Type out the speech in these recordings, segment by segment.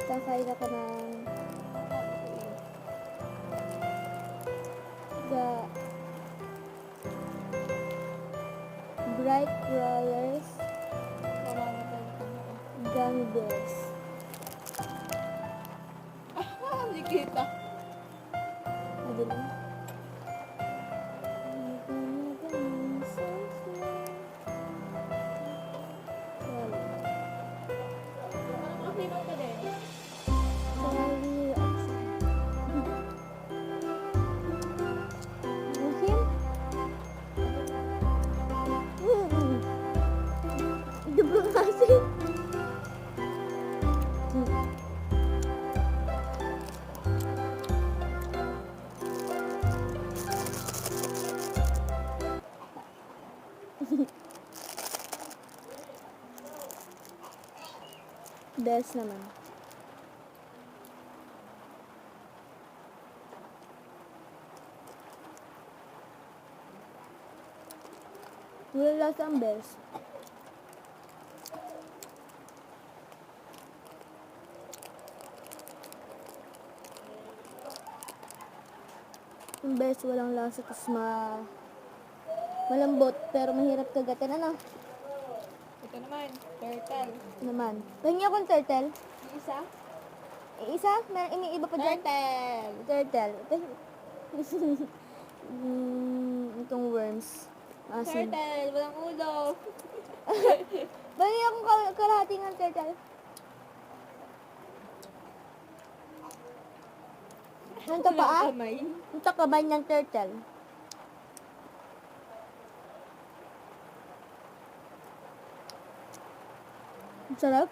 Kakain ako ng the Bright Rollers Gummy Bears. Hindi kita. Madilim. Ano mga flavor ka din? Sorry, Musim? Ito ba kasi? Best naman. Wala lasa ang best. Yung best walang lasa, tapos malambot pero mahirap kagatin. Ano? Ito naman, turtle. Naman. Pahingi akong turtle. Yung isa? Isa? May iba pa dyan? Turtle. Turtle. Itong worms. Asin. Turtle, walang ulo. Pahingi akong kalahati ng turtle. Ang tapaa? Kamay. Ang takabay ng turtle. Ang sarap.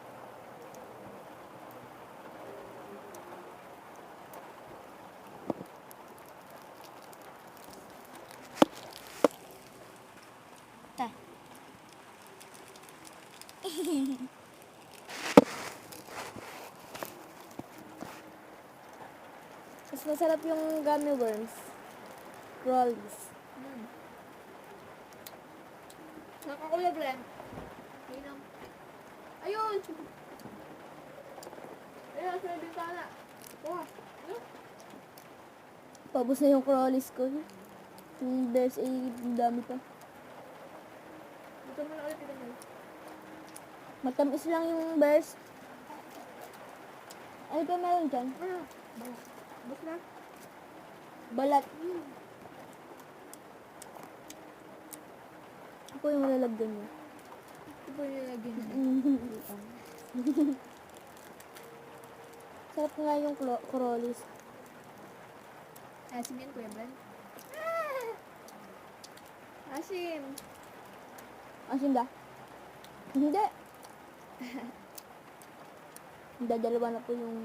Ta. Mas masarap yung gummy worms. Rollies. Nakakulab rin. Ayun. Ayun! Ayun, sa bintana. Wah, ano? Paubos na yung crawlies ko. Yung bears ay dami pa. Ito mo na ulit ito mo. Matamis lang yung bears. Ano pa meron dyan? Bus na. Balat. Ako yung malalagyan niya. Ito po yung lagyan na. Sarap nga yung crawlies. Asim yan, Kuya Brad. Asim. Asin ba? Hindi. Dadalawa na po yung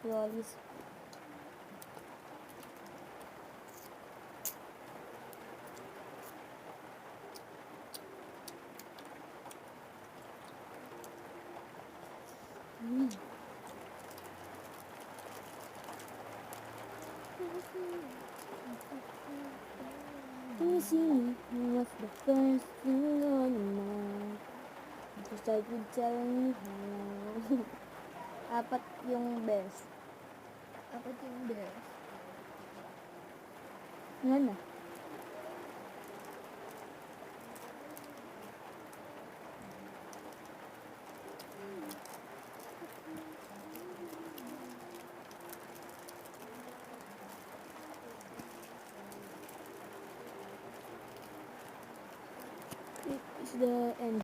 crawlies. Easy was the first thing on your mind. Just like you telling me how. Apat yung best. Apat yung bears. Yan na. It is the end.